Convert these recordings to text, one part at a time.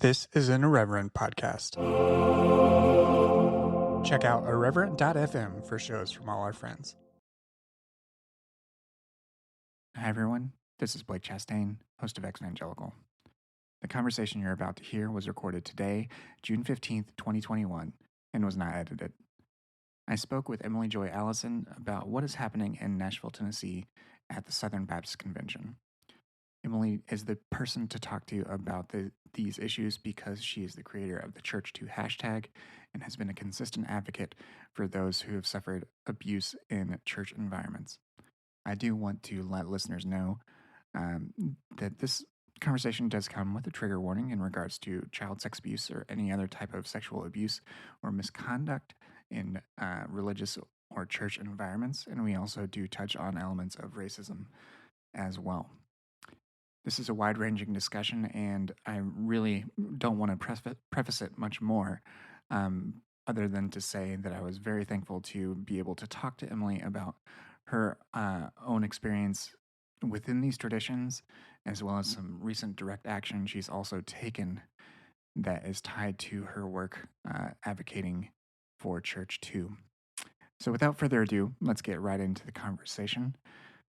This is an Irreverent podcast. Check out irreverent.fm for shows from all our friends. Hi, everyone. This is Blake Chastain, host of Exvangelical. The conversation you're about to hear was recorded today, June 15th, 2021, and was not edited. I spoke with Emily Joy Allison about what is happening in Nashville, Tennessee at the Southern Baptist Convention. Emily is the person to talk to about these issues because she is the creator of the Church2 hashtag and has been a consistent advocate for those who have suffered abuse in church environments. I do want to let listeners know that this conversation does come with a trigger warning in regards to child sex abuse or any other type of sexual abuse or misconduct in religious or church environments. And we also do touch on elements of racism as well. This is a wide-ranging discussion, and I really don't want to preface it much more, other than to say that I was very thankful to be able to talk to Emily about her own experience within these traditions, as well as some recent direct action she's also taken that is tied to her work advocating for Church2. So without further ado, let's get right into the conversation.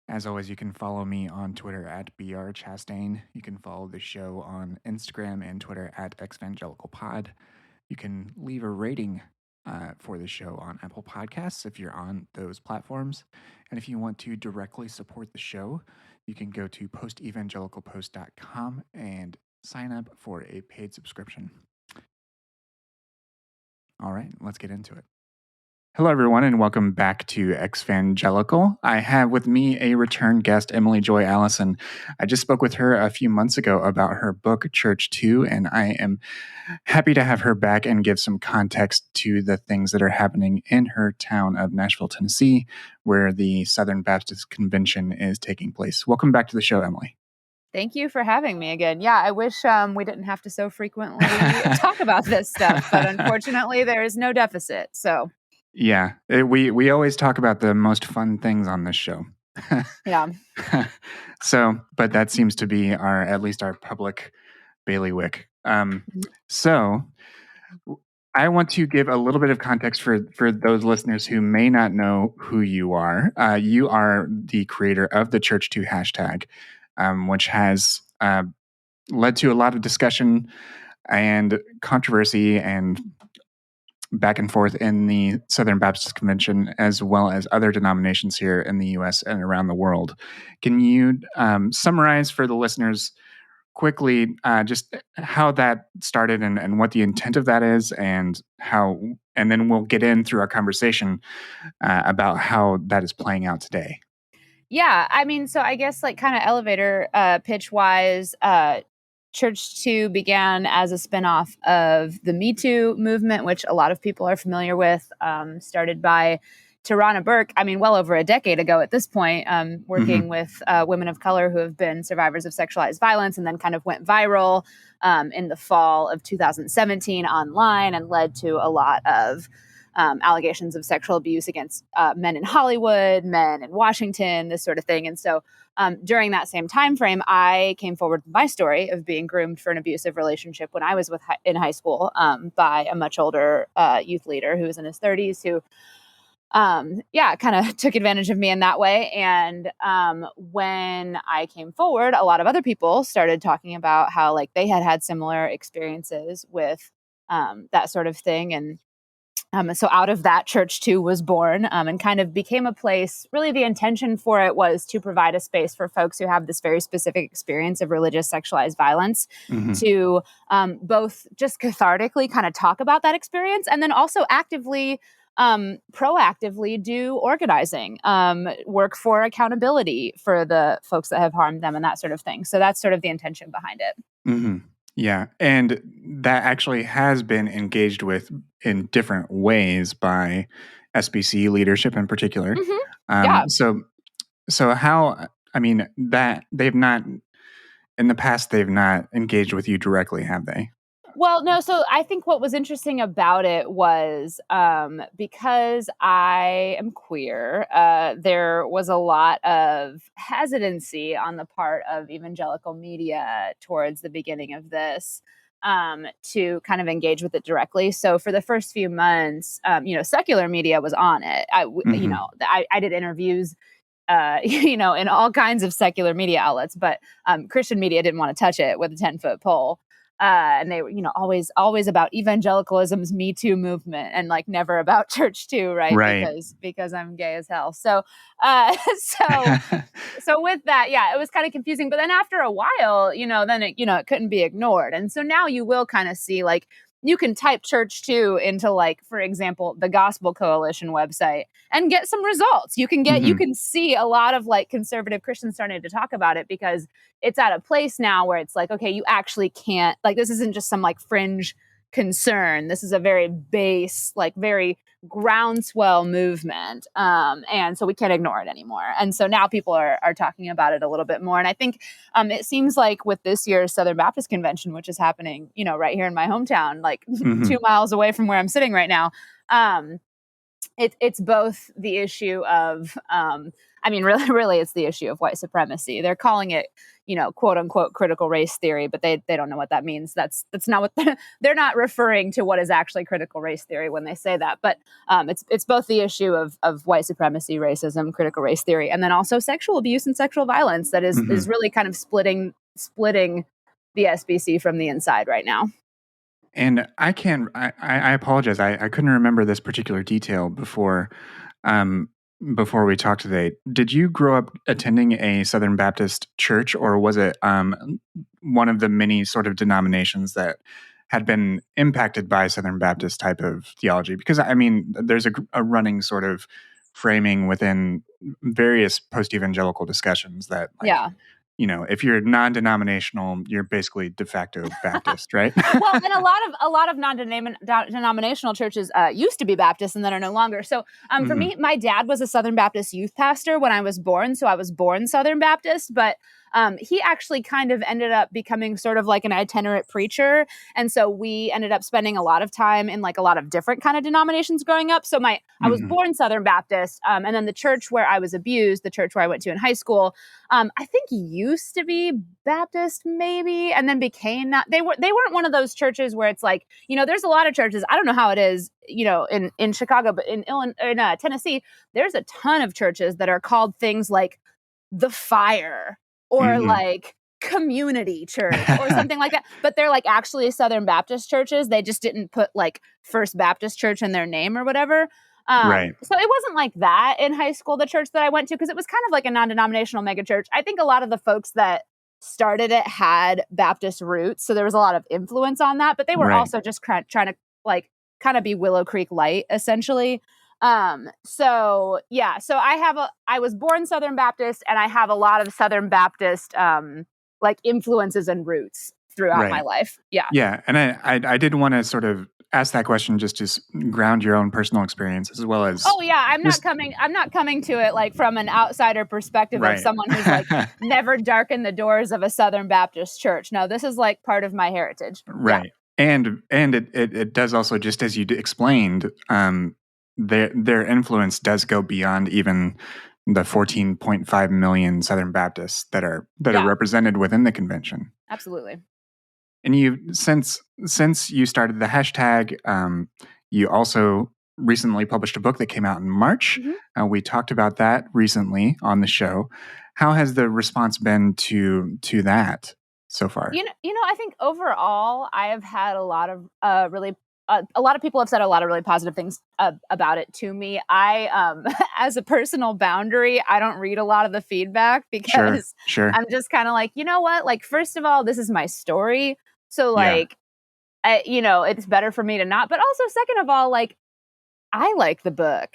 As always, you can follow me on Twitter at brchastain. You can follow the show on Instagram and Twitter at exvangelicalpod. You can leave a rating for the show on Apple Podcasts if you're on those platforms. And if you want to directly support the show, you can go to post-evangelicalpost.com and sign up for a paid subscription. All right, let's get into it. Hello, everyone, and welcome back to Exvangelical. I have with me a return guest, Emily Joy Allison. I just spoke with her a few months ago about her book, Church2, and I am happy to have her back and give some context to the things that are happening in her town of Nashville, Tennessee, where the Southern Baptist Convention is taking place. Welcome back to the show, Emily. Thank you for having me again. Yeah, I wish we didn't have to so frequently talk about this stuff, but unfortunately there is no deficit, so... Yeah, we always talk about the most fun things on this show. Yeah. So, but that seems to be at least our public bailiwick. So I want to give a little bit of context for those listeners who may not know who you are. You are the creator of the Church2 hashtag, which has led to a lot of discussion and controversy and back and forth in the Southern Baptist Convention, as well as other denominations here in the U.S. and around the world. Can you summarize for the listeners quickly just how that started and what the intent of that is, and then we'll get in through our conversation about how that is playing out today? Yeah, I mean, so I guess like kind of elevator pitch wise, Church2 began as a spinoff of the Me Too movement, which a lot of people are familiar with, started by Tarana Burke, I mean, well over a decade ago at this point, working with women of color who have been survivors of sexualized violence, and then kind of went viral in the fall of 2017 online and led to a lot of allegations of sexual abuse against men in Hollywood, men in Washington, this sort of thing. And so during that same time frame, I came forward with my story of being groomed for an abusive relationship when I was in high school by a much older youth leader who was in his 30s who kind of took advantage of me in that way. And when I came forward, a lot of other people started talking about how like they had similar experiences with that sort of thing. And so out of that, Church2 was born and kind of became a place. Really, the intention for it was to provide a space for folks who have this very specific experience of religious sexualized violence to both just cathartically kind of talk about that experience, and then also actively, proactively do organizing, work for accountability for the folks that have harmed them and that sort of thing. So that's sort of the intention behind it. Mm-hmm. Yeah, and that actually has been engaged with in different ways by SBC leadership in particular. Yeah. So how, I mean, that they've not, in the past, they've not engaged with you directly, have they? Well, no. So I think what was interesting about it was because I am queer, there was a lot of hesitancy on the part of evangelical media towards the beginning of this. to kind of engage with it directly. So for the first few months, secular media was on it. I did interviews, in all kinds of secular media outlets, but Christian media didn't want to touch it with a 10-foot pole. And they were, always about evangelicalism's Me Too movement, and like never about church too, right? Right. Because I'm gay as hell. So with that, yeah, it was kind of confusing. But then after a while, then it couldn't be ignored. And so now you will kind of see, like, you can type church too into, like, for example, the Gospel Coalition website and get some results. You can see a lot of like conservative Christians starting to talk about it, because it's at a place now where it's like, okay, you actually can't, like, this isn't just some like fringe concern. This is a very base, like very groundswell movement. And so we can't ignore it anymore. And so now people are talking about it a little bit more. And I think it seems like with this year's Southern Baptist Convention, which is happening, right here in my hometown, like 2 miles away from where I'm sitting right now, it's both the issue of, really it's the issue of white supremacy. They're calling it, quote unquote critical race theory, but they don't know what that means. That's not what they're not referring to what is actually critical race theory when they say that. But it's both the issue of white supremacy, racism, critical race theory, and then also sexual abuse and sexual violence that is really kind of splitting the SBC from the inside right now. And I apologize. I couldn't remember this particular detail before we talked today. Did you grow up attending a Southern Baptist church, or was it one of the many sort of denominations that had been impacted by Southern Baptist type of theology? Because, there's a running sort of framing within various post-evangelical discussions that, if you're non-denominational, you're basically de facto Baptist, right? Well, and a lot of non-denominational churches used to be Baptist and then are no longer. So for me, my dad was a Southern Baptist youth pastor when I was born. So I was born Southern Baptist, but he actually kind of ended up becoming sort of like an itinerant preacher. And so we ended up spending a lot of time in like a lot of different kind of denominations growing up. So I was born Southern Baptist. And then the church where I was abused, the church where I went to in high school, I think used to be Baptist maybe, and then became not. They weren't one of those churches where it's like, there's a lot of churches. I don't know how it is, in Chicago, but in Tennessee, there's a ton of churches that are called things like the Fire, or like Community Church or something like that. But they're like actually Southern Baptist churches. They just didn't put like First Baptist Church in their name or whatever. Right. So it wasn't like that in high school, the church that I went to, because it was kind of like a non-denominational mega church. I think a lot of the folks that started it had Baptist roots. So there was a lot of influence on that, but they were also just trying to like kind of be Willow Creek light, essentially. So I was born Southern Baptist, and I have a lot of Southern Baptist, like influences and roots throughout my life. Yeah. Yeah. And I did want to sort of ask that question just to ground your own personal experience as well as. Oh yeah. I'm not coming to it like from an outsider perspective of someone who's like never darkened the doors of a Southern Baptist church. No, this is like part of my heritage. Right. Yeah. And it does also, just as you explained, their influence does go beyond even the 14.5 million Southern Baptists that are represented within the convention. Absolutely. And you, since you started the hashtag, you also recently published a book that came out in March. We talked about that recently on the show. How has the response been to that so far? I think overall, I have had a lot of a lot of people have said a lot of really positive things about it to me. I, as a personal boundary, I don't read a lot of the feedback because I'm just kind of like, you know what? Like, first of all, this is my story. So like, it's better for me to not. But also, second of all, like, I like the book.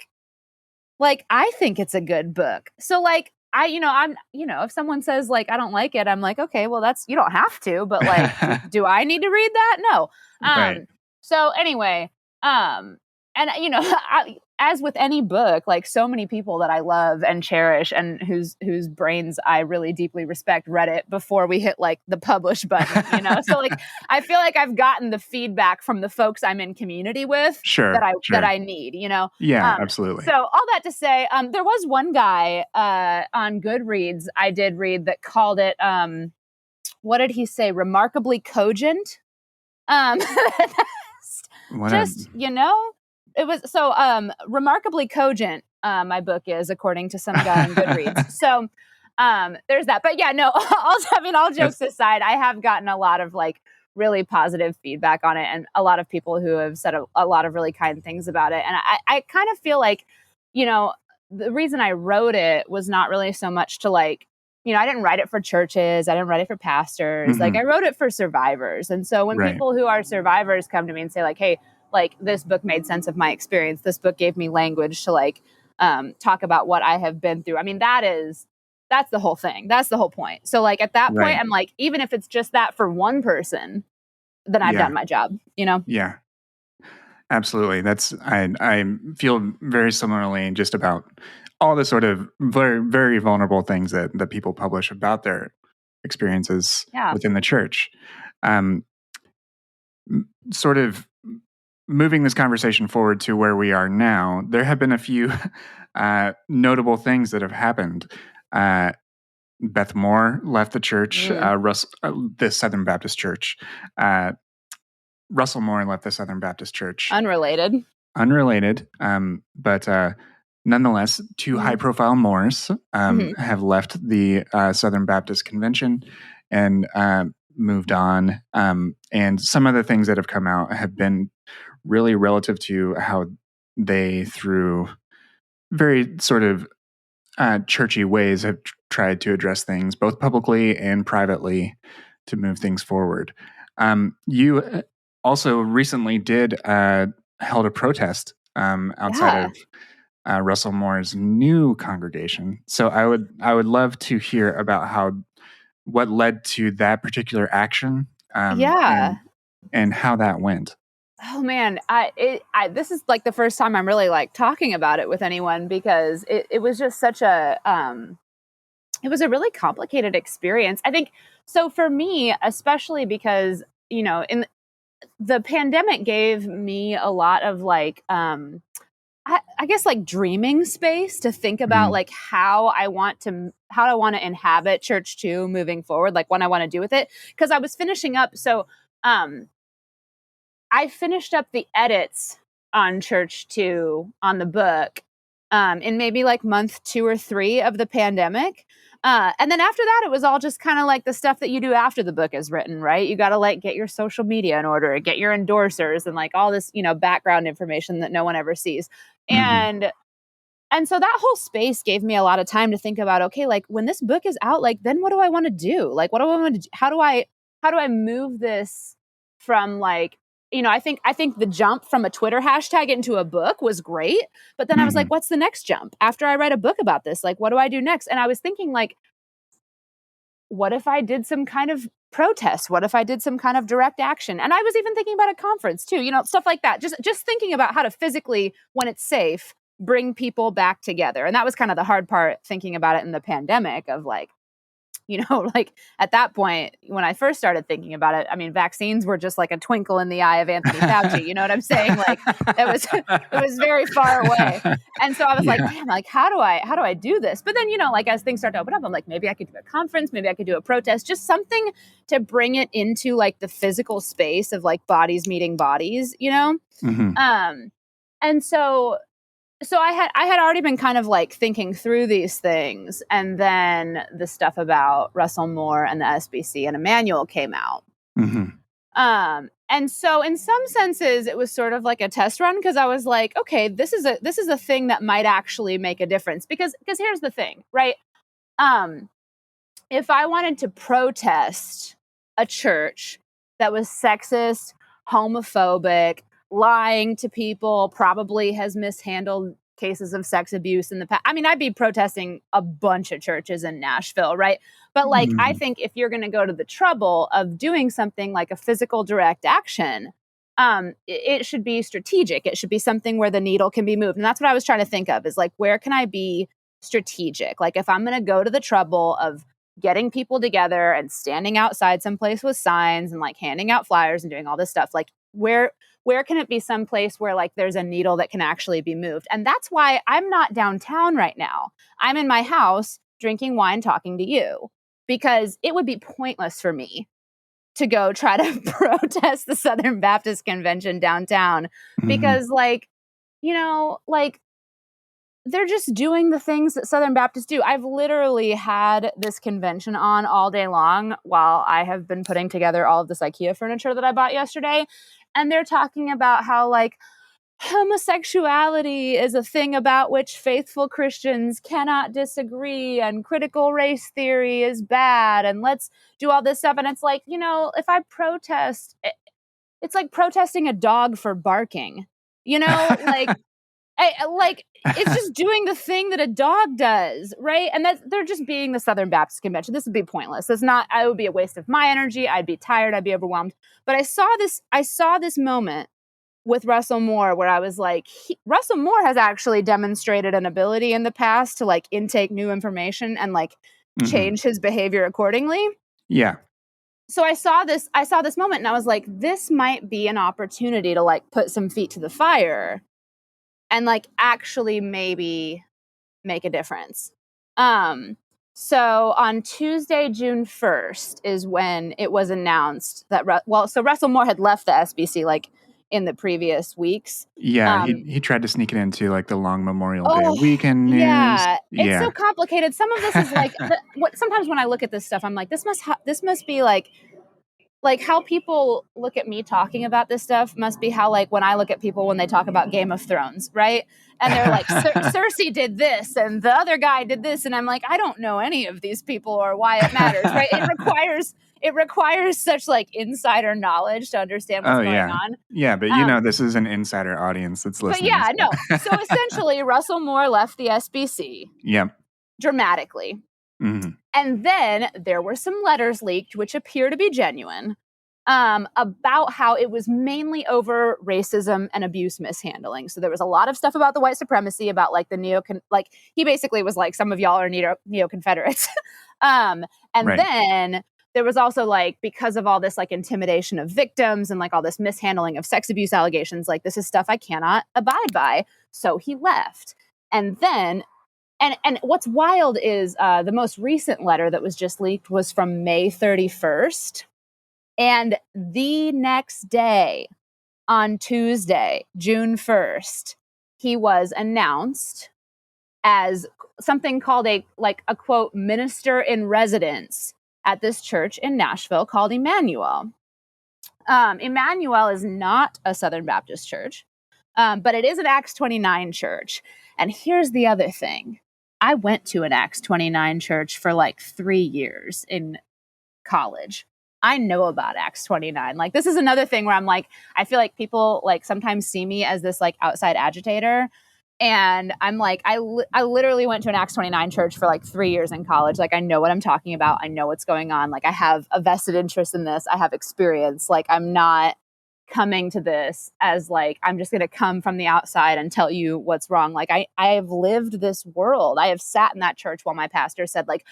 Like, I think it's a good book. So like, if someone says like, I don't like it, I'm like, okay, well, you don't have to, but like, do I need to read that? No. So anyway, as with any book, like so many people that I love and cherish and whose brains I really deeply respect read it before we hit like the publish button, So like, I feel like I've gotten the feedback from the folks I'm in community with that I need, Yeah, absolutely. So all that to say, there was one guy on Goodreads I did read that called it, what did he say? Remarkably cogent. Just, it was so remarkably cogent. My book is, according to some guy on Goodreads. So there's that. But yeah, no, all jokes aside, I have gotten a lot of like really positive feedback on it, and a lot of people who have said a lot of really kind things about it. And I kind of feel like, the reason I wrote it was not really so much to like, I didn't write it for churches. I didn't write it for pastors. Mm-hmm. Like, I wrote it for survivors. And so when people who are survivors come to me and say like, hey, like this book made sense of my experience, this book gave me language to like talk about what I have been through. I mean, that's the whole thing. That's the whole point. So like at that point, I'm like, even if it's just that for one person, then I've done my job, Yeah, absolutely. I feel very similarly just about all the sort of very, very vulnerable things that people publish about their experiences within the church. Sort of moving this conversation forward to where we are now, there have been a few notable things that have happened. Beth Moore left the church, the Southern Baptist Church. Russell Moore left the Southern Baptist Church. Unrelated, but nonetheless, two high-profile Moores have left the Southern Baptist Convention and moved on. And some of the things that have come out have been really relative to how they, through very sort of churchy ways, have tried to address things both publicly and privately to move things forward. You also recently held a protest outside of Russell Moore's new congregation. So I would love to hear about what led to that particular action. And how that went. Oh man, this is like the first time I'm really like talking about it with anyone, because it was just such a it was a really complicated experience. I think so for me, especially because in the pandemic gave me a lot of like I guess like dreaming space to think about like how I want to inhabit Church 2 moving forward, like what I want to do with it, because I was finishing up. So I finished up the edits on Church 2 on the book in maybe like month 2 or 3 of the pandemic. And then after that, it was all just kind of like the stuff that you do after the book is written, right? You got to like get your social media in order, get your endorsers, and like all this, background information that no one ever sees. And so that whole space gave me a lot of time to think about, okay, like when this book is out, like then what do I want to do? Like what do I want to do? How do I move this from like, I think the jump from a Twitter hashtag into a book was great. But then I was like, what's the next jump? After I write a book about this, like, what do I do next? And I was thinking like, what if I did some kind of protest? What if I did some kind of direct action? And I was even thinking about a conference too, stuff like that. Just thinking about how to physically, when it's safe, bring people back together. And that was kind of the hard part, thinking about it in the pandemic of like, like at that point, when I first started thinking about it, I mean, vaccines were just like a twinkle in the eye of Anthony Fauci. You know what I'm saying? Like it was very far away. And so I was like, damn, like, how do I do this? But then, like as things start to open up, I'm like, maybe I could do a conference, maybe I could do a protest, just something to bring it into like the physical space of like bodies meeting bodies, And so I had already been kind of like thinking through these things, and then the stuff about Russell Moore and the SBC and Emmanuel came out. And so in some senses it was sort of like a test run, because I was like, okay, this is a thing that might actually make a difference, because here's the thing, right? If I wanted to protest a church that was sexist, homophobic, lying to people, probably has mishandled cases of sex abuse in the past. I mean, I'd be protesting a bunch of churches in Nashville, right? But like, I think if you're going to go to the trouble of doing something like a physical direct action, it should be strategic. It should be something where the needle can be moved. And that's what I was trying to think of, is like, where can I be strategic? Like if I'm going to go to the trouble of getting people together and standing outside someplace with signs and like handing out flyers and doing all this stuff, like where can it be someplace where like there's a needle that can actually be moved? And that's why I'm not downtown right now. I'm in my house drinking wine, talking to you, because it would be pointless for me to go try to protest the Southern Baptist Convention downtown because, like, you know, like, they're just doing the things that Southern Baptists do. I've literally had this convention on all day long while I have been putting together all of this IKEA furniture that I bought yesterday. And they're talking about how, like, homosexuality is a thing about which faithful Christians cannot disagree, and critical race theory is bad, and let's do all this stuff. And it's like, you know, if I protest, it's like protesting a dog for barking, you know, like, it's just doing the thing that a dog does, right? And they're just being the Southern Baptist Convention. This would be pointless. It would be a waste of my energy. I'd be tired. I'd be overwhelmed. But I saw this moment with Russell Moore where I was like, Russell Moore has actually demonstrated an ability in the past to, like, intake new information and, like, change his behavior accordingly. Yeah. So I saw this moment and I was like, this might be an opportunity to, like, put some feet to the fire and, like, actually maybe make a difference. So on Tuesday, June 1st is when it was announced that, so Russell Moore had left the SBC, like, in the previous weeks. Yeah, he tried to sneak it into, like, the long Memorial Day weekend news. Yeah, it's so complicated. Some of this is like, sometimes when I look at this stuff, I'm like, this must be like how people look at me talking about this stuff must be how, like, when I look at people when they talk about Game of Thrones, right? And they're like, Cersei did this and the other guy did this. And I'm like, I don't know any of these people or why it matters, right? It requires such, like, insider knowledge to understand what's going on. Yeah, but you know, this is an insider audience that's listening. But yeah, no. So essentially, Russell Moore left the SBC. Yep. Dramatically. And then there were some letters leaked, which appear to be genuine, about how it was mainly over racism and abuse mishandling. So there was a lot of stuff about the white supremacy, about, like, he basically was like, some of y'all are neo-Confederates. Then there was also, like, because of all this, like, intimidation of victims and, like, all this mishandling of sex abuse allegations, like, this is stuff I cannot abide by. So he left. And then And what's wild is the most recent letter that was just leaked was from May 31st. And the next day, on Tuesday, June 1st, he was announced as something called a quote, minister in residence at this church in Nashville called Emmanuel. Emmanuel is not a Southern Baptist church, but it is an Acts 29 church. And here's the other thing. I went to an Acts 29 church for, like, 3 years in college. I know about Acts 29. Like, this is another thing where I'm like, I feel like people, like, sometimes see me as this, like, outside agitator. And I'm like, I literally went to an Acts 29 church for, like, 3 years in college. Like, I know what I'm talking about. I know what's going on. Like, I have a vested interest in this. I have experience. Like, I'm not coming to this as, like, I'm just going to come from the outside and tell you what's wrong. Like, I have lived this world. I have sat in that church while my pastor said, like,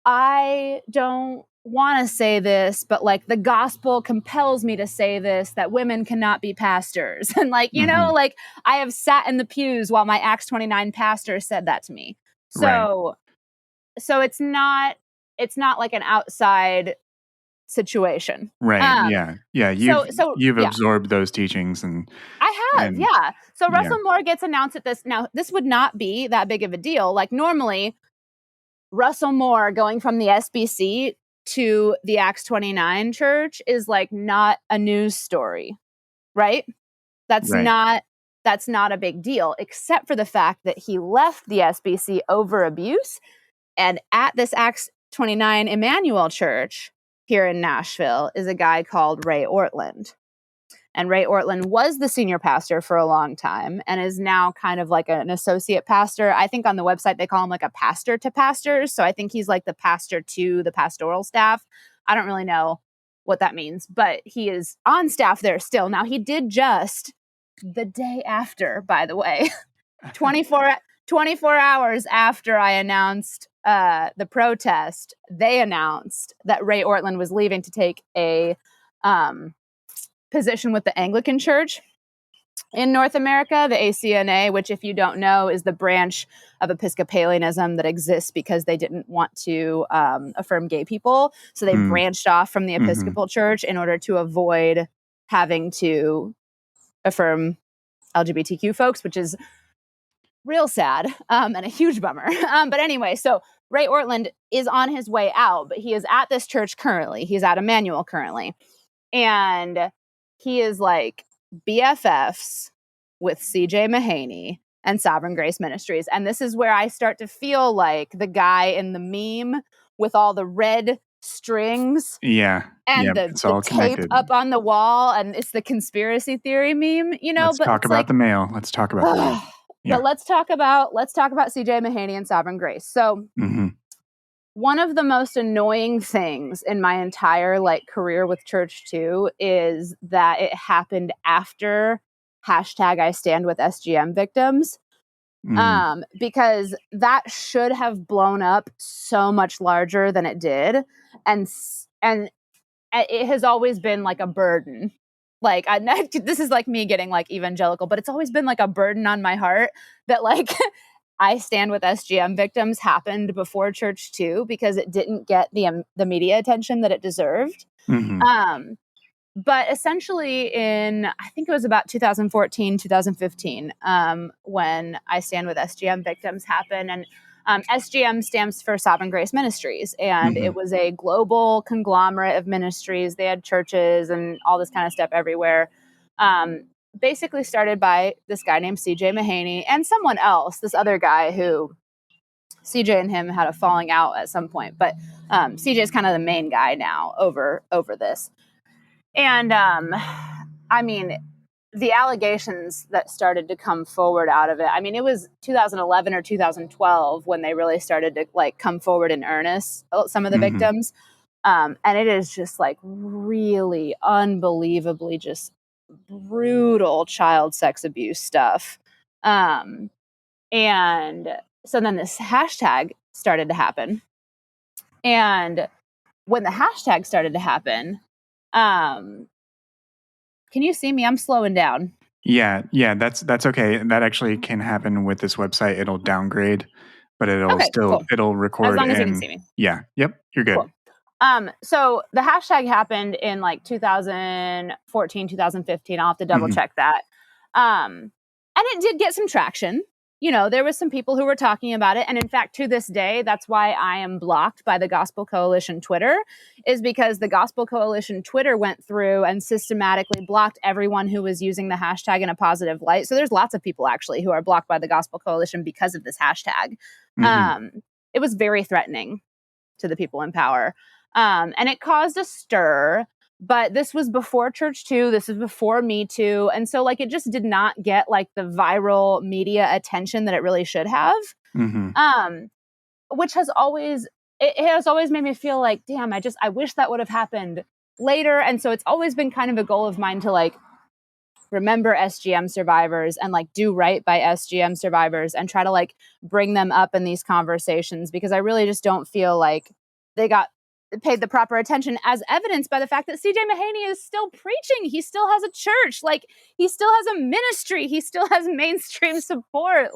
I don't want to say this, but, like, the gospel compels me to say this, that women cannot be pastors. And, like, you know, like, I have sat in the pews while my Acts 29 pastor said that to me. So it's not like an outside situation. Right. Yeah. You've absorbed those teachings, and I have. Yeah. So Russell Moore gets announced at this. Now, this would not be that big of a deal. Like, normally, Russell Moore going from the SBC to the Acts 29 church is, like, not a news story, right? That's not a big deal, except for the fact that he left the SBC over abuse. And at this Acts 29 Emmanuel church here in Nashville is a guy called Ray Ortland. And Ray Ortland was the senior pastor for a long time and is now kind of like an associate pastor. I think on the website they call him, like, a pastor to pastors. So I think he's, like, the pastor to the pastoral staff. I don't really know what that means, but he is on staff there still. Now, he did just the day after, by the way, 24 hours after I announced the protest, they announced that Ray Ortland was leaving to take a position with the Anglican Church. in North America, the ACNA, which, if you don't know, is the branch of Episcopalianism that exists because they didn't want to affirm gay people. So they branched off from the Episcopal Church in order to avoid having to affirm LGBTQ folks, which is real sad and a huge bummer. But anyway, so Ray Ortlund is on his way out, but he is at this church currently. He's at Emmanuel currently. And he is like BFFs with CJ Mahaney and Sovereign Grace Ministries. And this is where I start to feel like the guy in the meme with all the red strings. Yeah. And the tape connected up on the wall. And it's the conspiracy theory meme, you know. Let's talk about the mail. Let's talk about the mail. Yeah. But let's talk about CJ Mahaney and Sovereign Grace. So one of the most annoying things in my entire career with Church 2 is that it happened after #I stand with SGM victims. Because that should have blown up so much larger than it did. And it has always been like a burden. This is like me getting evangelical, but it's always been like a burden on my heart that I stand with SGM victims happened before Church 2 because it didn't get the media attention that it deserved. But essentially I think it was about 2014, 2015, when I stand with SGM victims happened. And SGM stands for Sovereign Grace Ministries. And it was a global conglomerate of ministries. They had churches and all this kind of stuff everywhere. Basically started by this guy named CJ Mahaney and someone else, this other guy who CJ and him had a falling out at some point. But CJ is kind of the main guy now over this. And I mean, the allegations that started to come forward out of it, I mean, it was 2011 or 2012 when they really started to come forward in earnest, some of the victims. And it is just really unbelievably just brutal child sex abuse stuff. And so then this hashtag started to happen. And when the hashtag started to happen, can you see me? I'm slowing down. Yeah, that's okay. That actually can happen with this website. It'll downgrade, but it'll it'll record. As long as you can see me. Yeah. Yep. You're good. Cool. So the hashtag happened in 2014, 2015. I'll have to double check that. And it did get some traction. You know, there was some people who were talking about it. And in fact, to this day, that's why I am blocked by the Gospel Coalition Twitter, is because the Gospel Coalition Twitter went through and systematically blocked everyone who was using the hashtag in a positive light. So there's lots of people actually who are blocked by the Gospel Coalition because of this hashtag. It was very threatening to the people in power. And it caused a stir. But this was before Church 2. This is before Me Too. And so it just did not get the viral media attention that it really should have. Which has always made me feel damn, I wish that would have happened later. And so it's always been kind of a goal of mine to remember SGM survivors and do right by SGM survivors and try to bring them up in these conversations, because I really just don't feel they got paid the proper attention, as evidenced by the fact that CJ Mahaney is still preaching. He still has a church. He still has a ministry. He still has mainstream support.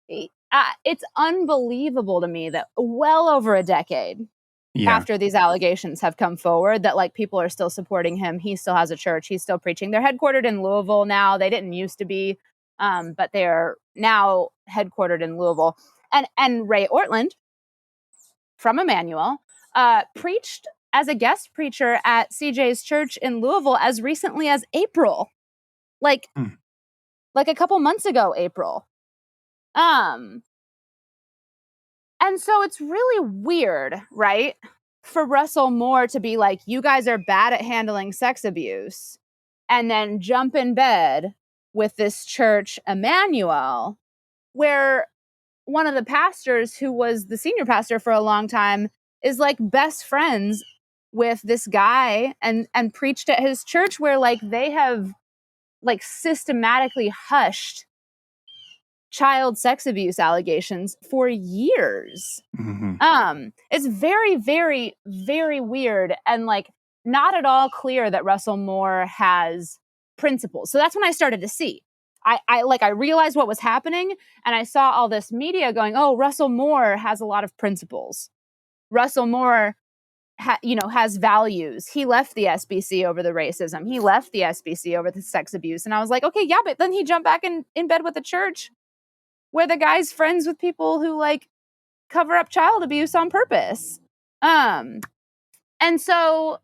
It's unbelievable to me that well over a decade after these allegations have come forward that people are still supporting him. He still has a church. He's still preaching. They're headquartered in Louisville now. They didn't used to be, but they are now headquartered in Louisville. And Ray Ortlund from Emmanuel preached as a guest preacher at CJ's church in Louisville as recently as April, a couple months ago, April. And so it's really weird, right, for Russell Moore to be you guys are bad at handling sex abuse, and then jump in bed with this church, Emmanuel, where one of the pastors, who was the senior pastor for a long time, is best friends with this guy and preached at his church, where they have systematically hushed child sex abuse allegations for years. It's very, very, very weird and not at all clear that Russell Moore has principles. So that's when I started to see. I realized what was happening, and I saw all this media going, oh, Russell Moore has a lot of principles. Russell Moore has values. He left the SBC over the racism. He left the SBC over the sex abuse. And I was like, okay, yeah, but then he jumped back in bed with the church where the guy's friends with people who like cover up child abuse on purpose. And so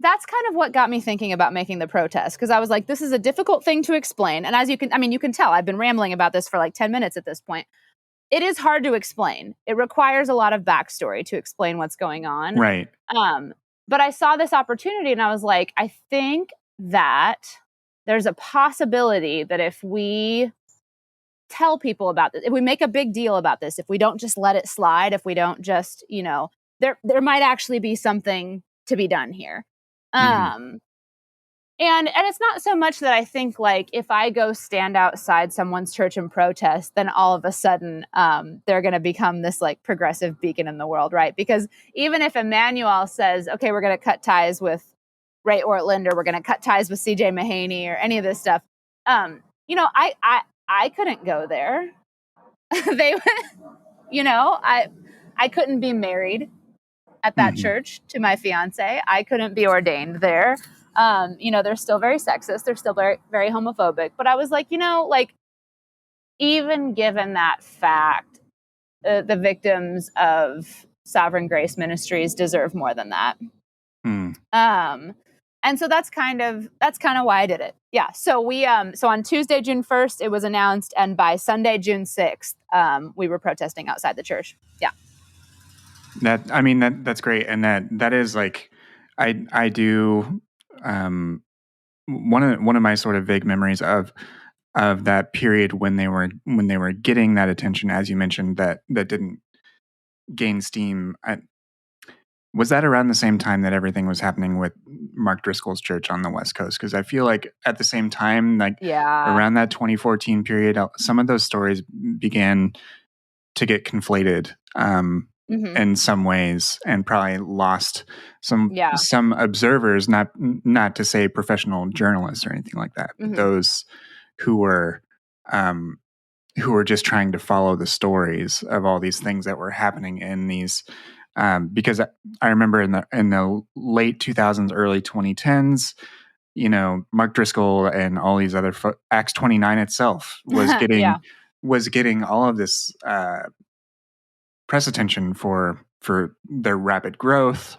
that's kind of what got me thinking about making the protest, because I was like, this is a difficult thing to explain. And as you can tell, I've been rambling about this for like 10 minutes at this point. It is hard to explain. It requires a lot of backstory to explain what's going on. Right. But I saw this opportunity and I was like, I think that there's a possibility that if we tell people about this, if we make a big deal about this, if we don't just let it slide, if we don't just, there might actually be something to be done here. And it's not so much that I think like if I go stand outside someone's church and protest, then all of a sudden they're going to become this like progressive beacon in the world, right? Because even if Emmanuel says, okay, we're going to cut ties with Ray Ortland, or we're going to cut ties with CJ Mahaney, or any of this stuff, I couldn't go there. I couldn't be married at that church to my fiance. I couldn't be ordained there. They're still very sexist. They're still very, very homophobic. But I was like, even given that fact, the victims of Sovereign Grace Ministries deserve more than that. And so that's kind of why I did it. Yeah. So so on Tuesday, June 1st, it was announced. And by Sunday, June 6th, we were protesting outside the church. Yeah. That's great. And that is like, I do, one of my sort of vague memories of that period when they were getting that attention, as you mentioned, that didn't gain steam. Was that around the same time that everything was happening with Mark Driscoll's church on the West Coast? Because I feel like at the same time, like around that 2014 period, some of those stories began to get conflated in some ways, and probably lost some observers, not to say professional journalists or anything like that, but those who were just trying to follow the stories of all these things that were happening in these. Because I remember in the late 2000s, early 2010s, Mark Driscoll and all these other Acts 29 itself was getting all of this press attention for their rapid growth,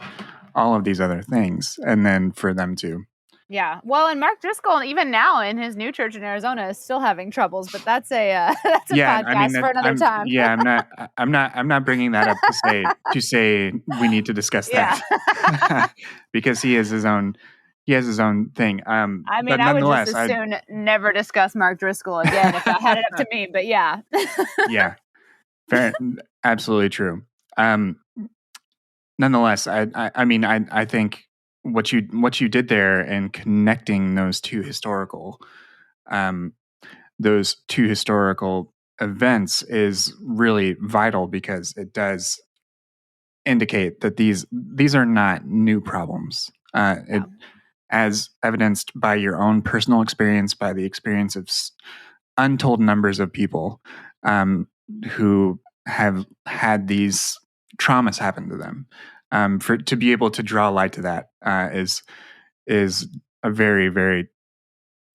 all of these other things, and then for them to. Yeah, well, and Mark Driscoll, even now in his new church in Arizona, is still having troubles. But that's a podcast for another time. Yeah, I'm not bringing that up to say we need to discuss that because he has his own thing. I would just as soon never discuss Mark Driscoll again if I had it up to me. But yeah, yeah, fair, absolutely true. Nonetheless, I think what you did there and connecting those two historical events is really vital, because it does indicate that these are not new problems. As evidenced by your own personal experience, by the experience of untold numbers of people who have had these traumas happen to them. To be able to draw light to that is a very, very,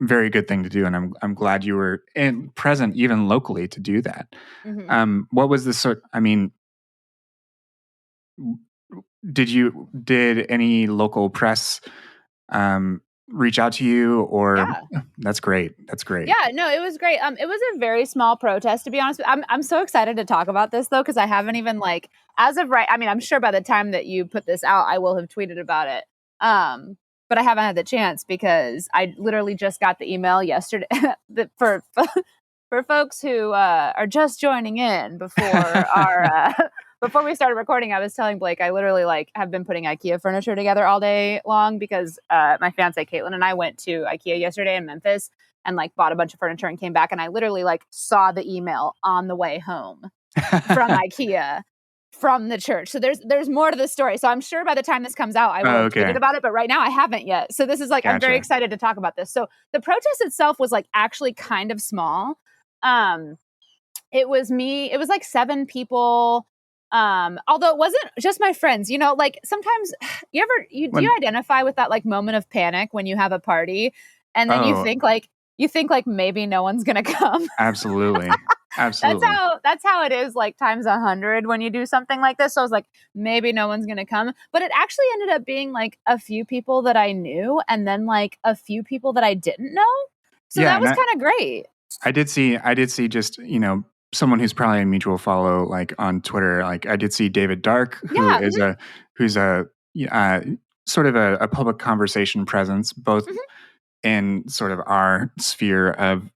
very good thing to do, and I'm glad you were present even locally to do that. What was the sort? Did any local press reach out to you, or That's great. Yeah, no, it was great. It was a very small protest, to be honest. I'm so excited to talk about this though, because I haven't even as of right. I'm sure by the time that you put this out, I will have tweeted about it. But I haven't had the chance because I literally just got the email yesterday for folks who are just joining in before our. Before we started recording, I was telling Blake I literally have been putting IKEA furniture together all day long because my fiance Caitlin and I went to IKEA yesterday in Memphis and bought a bunch of furniture and came back, and I literally saw the email on the way home from IKEA. from the church. So there's more to the story. So I'm sure by the time this comes out, I will have tweeted about it, but right now I haven't yet. So this is like, I'm very excited to talk about this. So the protest itself was like actually kind of small. It was like 7 people. Although it wasn't just my friends, you know, like sometimes do you identify with that like moment of panic when you have a party and then you think like maybe no one's going to come? Absolutely. Absolutely. That's how it is, like times 100 when you do something like this. So I was like, maybe no one's going to come, but it actually ended up being like a few people that I knew and then like a few people that I didn't know. So that was kind of great. I did see just, you know, someone who's probably a mutual follow, like on Twitter. Like I did see David Dark, who's a sort of a public conversation presence, both in sort of our sphere of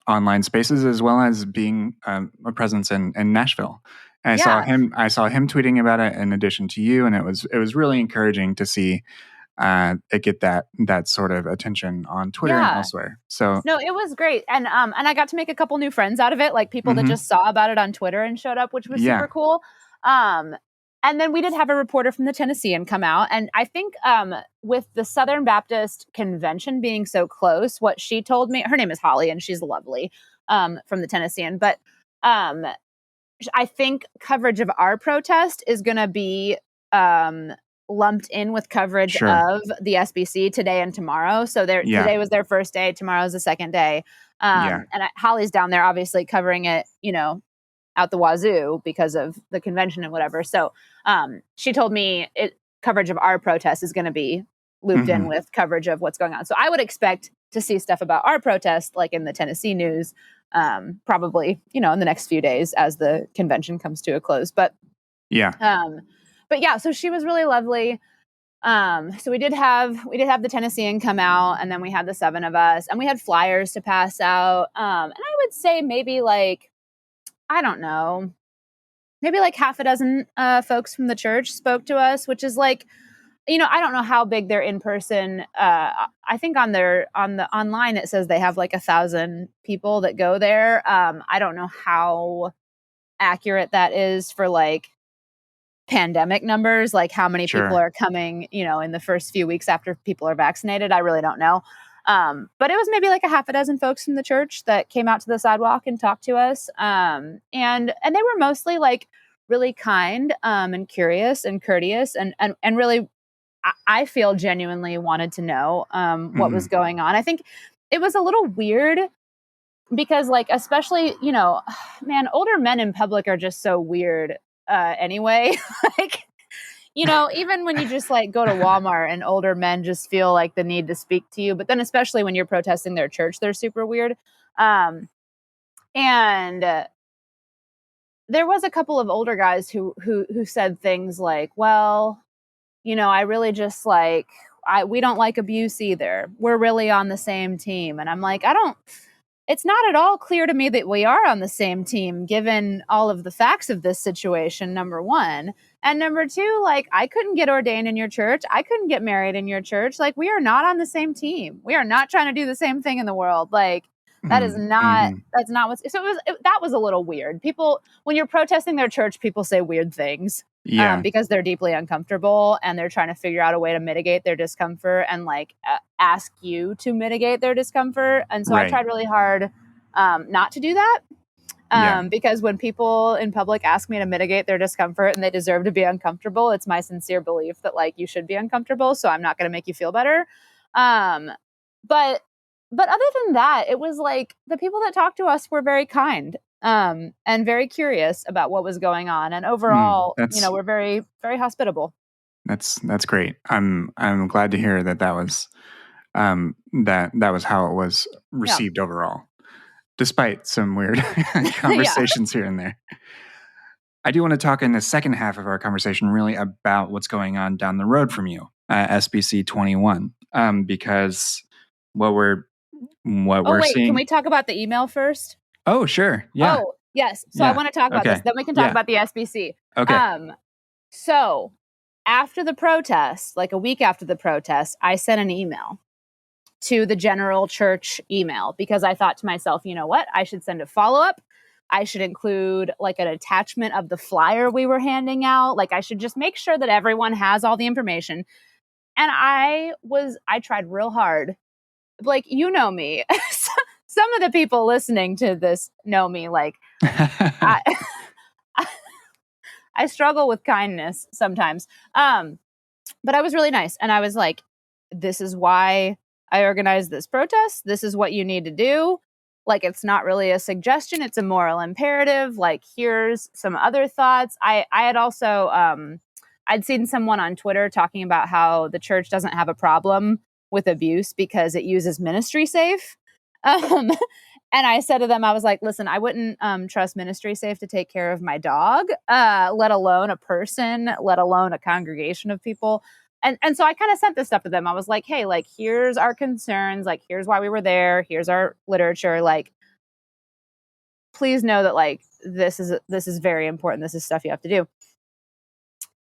online spaces as well as being a presence in Nashville. And I saw him tweeting about it in addition to you, and it was really encouraging to see it get that sort of attention on Twitter and elsewhere. So no, it was great, and I got to make a couple new friends out of it, like people that just saw about it on Twitter and showed up, which was super cool. And then we did have a reporter from the Tennessean come out, and I think with the Southern Baptist Convention being so close, what she told me, her name is Holly, and she's lovely, from the Tennessean, but I think coverage of our protest is going to be lumped in with coverage of the SBC today and tomorrow. So today was their first day, tomorrow's the second day. And Holly's down there obviously covering it, you know, out the wazoo because of the convention and whatever. So she told me coverage of our protest is going to be looped in with coverage of what's going on. So I would expect to see stuff about our protest, like in the Tennessee news, probably, you know, in the next few days as the convention comes to a close. But yeah, so she was really lovely. So we did have the Tennessean come out, and then we had the 7 of us, and we had flyers to pass out. And I would say maybe like, I don't know, maybe like half a dozen folks from the church spoke to us, which is like, you know, I don't know how big they're in person. I think on the online it says they have like 1,000 people that go there. I don't know how accurate that is for like pandemic numbers, like how many people are coming, you know, in the first few weeks after people are vaccinated. I really don't know. But it was maybe like a half a dozen folks from the church that came out to the sidewalk and talked to us. And they were mostly like really kind and curious and courteous and really, I feel genuinely wanted to know what was going on. I think it was a little weird because like, especially, you know, man, older men in public are just so weird anyway. Like, you know, even when you just like go to Walmart and older men just feel like the need to speak to you, but then especially when you're protesting their church, they're super weird. And there was a couple of older guys who said things like, well, you know, I really just like, we don't like abuse either. We're really on the same team. And I'm like, it's not at all clear to me that we are on the same team, given all of the facts of this situation, number one. And number two, like, I couldn't get ordained in your church. I couldn't get married in your church. Like, we are not on the same team. We are not trying to do the same thing in the world. Like, that is not, that's not what's, so that was a little weird. People, when you're protesting their church, people say weird things. Because they're deeply uncomfortable and they're trying to figure out a way to mitigate their discomfort and like ask you to mitigate their discomfort. And so I tried really hard not to do that because when people in public ask me to mitigate their discomfort and they deserve to be uncomfortable, it's my sincere belief that like you should be uncomfortable. So I'm not going to make you feel better. But other than that, it was like the people that talked to us were very kind. And very curious about what was going on, and overall, you know, we're very, very hospitable. That's great. I'm glad to hear that was that was how it was received overall, despite some weird conversations here and there. I do want to talk in the second half of our conversation really about what's going on down the road from you, SBC 21, because what we're seeing. Can we talk about the email first? Oh, sure. Yeah. Oh, yes. So I want to talk about this. Then we can talk about the SBC. Okay. So after the protest, like a week after the protest, I sent an email to the general church email because I thought to myself, you know what? I should send a follow-up I should include like an attachment of the flyer we were handing out. Like I should just make sure that everyone has all the information. And I tried real hard. Like, you know me. Some of the people listening to this know me. Like, I struggle with kindness sometimes. But I was really nice. And I was like, this is why I organized this protest. This is what you need to do. Like, it's not really a suggestion. It's a moral imperative. Like, here's some other thoughts. I had also, I'd seen someone on Twitter talking about how the church doesn't have a problem with abuse because it uses Ministry Safe. And I said to them, I was like, listen, I wouldn't trust Ministry Safe to take care of my dog, let alone a person, let alone a congregation of people. And so I kind of sent this stuff to them. I was like, hey, like, here's our concerns. Like, here's why we were there. Here's our literature. Like, please know that, like, this is very important. This is stuff you have to do.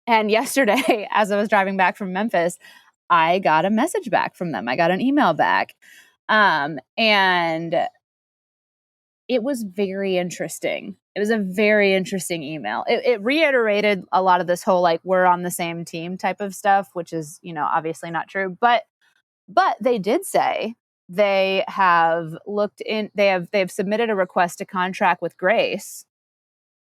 And yesterday, as I was driving back from Memphis, I got a message back from them. I got an email back. And it was very interesting. It was a very interesting email. It reiterated a lot of this whole, like, we're on the same team type of stuff, which is, you know, obviously not true. But they did say they have they've submitted a request to contract with Grace,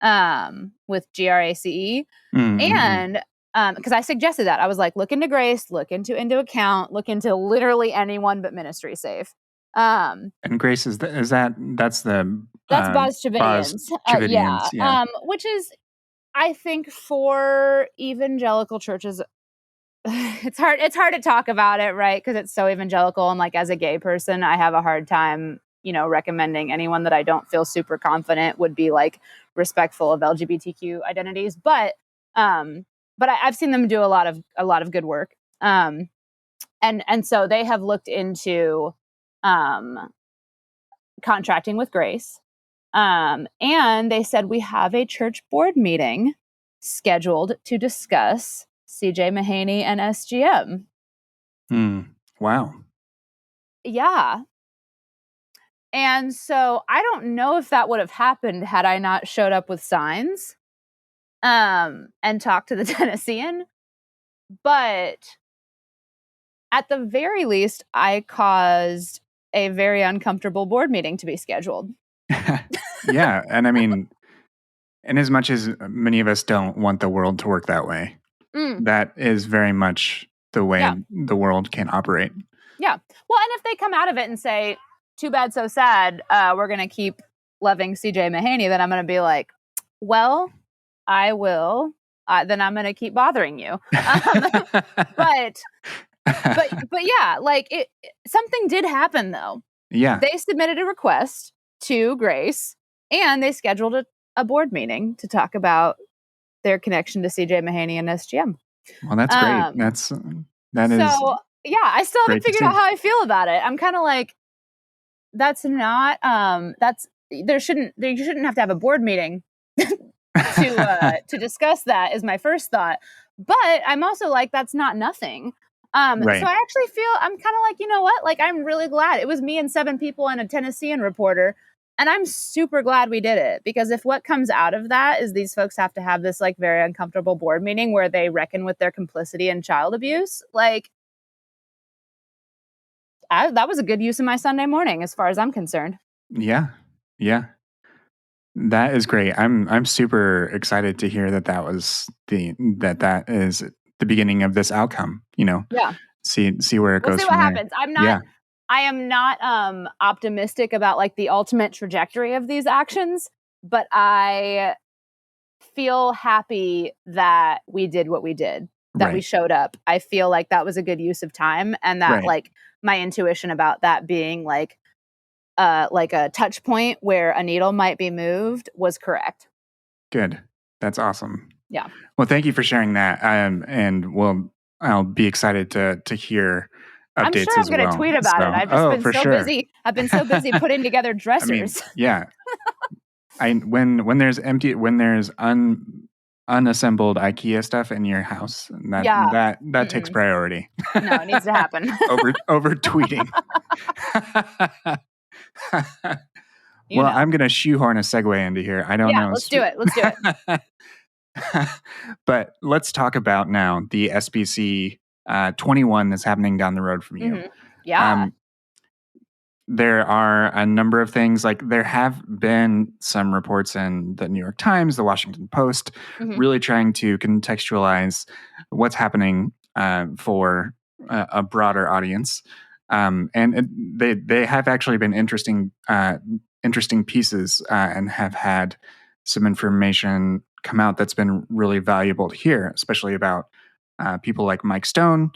with GRACE. And because I suggested that, I was like, look into Grace, look into Account, look into literally anyone but Ministry Safe. And Grace that's the Boz Chivinians. Yeah. Which is, I think, for evangelical churches, it's hard to talk about it, right? Because it's so evangelical, and like, as a gay person, I have a hard time, you know, recommending anyone that I don't feel super confident would be like respectful of LGBTQ identities. But I've seen them do a lot of good work. And so they have looked into contracting with Grace. And they said, we have a church board meeting scheduled to discuss CJ Mahaney and SGM. Wow. Yeah. And so I don't know if that would have happened had I not showed up with signs and talked to the Tennessean. But at the very least, I caused a very uncomfortable board meeting to be scheduled. Yeah. And I mean, and as much as many of us don't want the world to work that way, that is very much the way the world can operate. Yeah. Well, and if they come out of it and say, too bad, so sad, we're going to keep loving CJ Mahaney, then I'm going to be like, well, I will. Then I'm going to keep bothering you. But yeah, like, something did happen, though. Yeah. They submitted a request to Grace, and they scheduled a board meeting to talk about their connection to CJ Mahaney and SGM. Well, that's great. That is. So, yeah, I still haven't figured out how I feel about it. I'm kind of like, that's not, you shouldn't have to have a board meeting to discuss that, is my first thought. But I'm also like, that's not nothing. Right. So I actually feel, I'm kind of like, you know what? Like, I'm really glad. It was me and 7 people and a Tennessean reporter. And I'm super glad we did it, because if what comes out of that is these folks have to have this, like, very uncomfortable board meeting where they reckon with their complicity in child abuse, like, that was a good use of my Sunday morning, as far as I'm concerned. Yeah. Yeah. That is great. I'm super excited to hear that was that is the beginning of this outcome, you know. Yeah. See where it goes. We'll see what happens. I am not optimistic about, like, the ultimate trajectory of these actions, but I feel happy that we did what we did, that we showed up. I feel like that was a good use of time, and that like, my intuition about that being like a touch point where a needle might be moved was correct. Good. That's awesome. Yeah. Well, thank you for sharing that. And I'll be excited to hear updates. I'm sure I'm going to tweet about it. I've just been so busy. I've been so busy putting together dressers. I mean, yeah. When there's unassembled IKEA stuff in your house, that takes priority. No, it needs to happen. over tweeting. You know. I'm going to shoehorn a segue into here. I don't know. Let's do it. Let's do it. But let's talk about now the SBC 21 that's happening down the road from you. Mm-hmm. Yeah. There are a number of things, like there have been some reports in the New York Times, the Washington Post, really trying to contextualize what's happening for a broader audience. They have actually been interesting pieces and have had some information come out that's been really valuable to hear, especially about people like Mike Stone,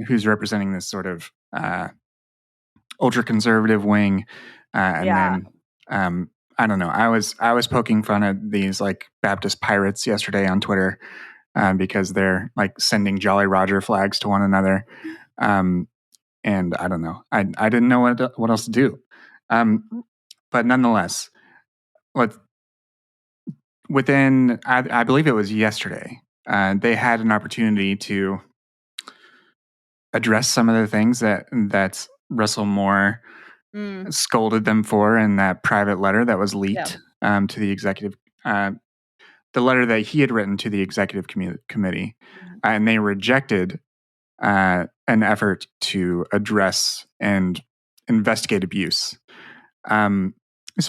who's representing this sort of ultra-conservative wing, then I don't know. I was poking fun at these like Baptist pirates yesterday on Twitter because they're like sending Jolly Roger flags to one another, and I don't know. I didn't know what else to do, but nonetheless, within I believe it was yesterday, they had an opportunity to address some of the things that Russell Moore scolded them for in that private letter that was leaked to the executive, the letter that he had written to the executive committee, and they rejected an effort to address and investigate abuse. So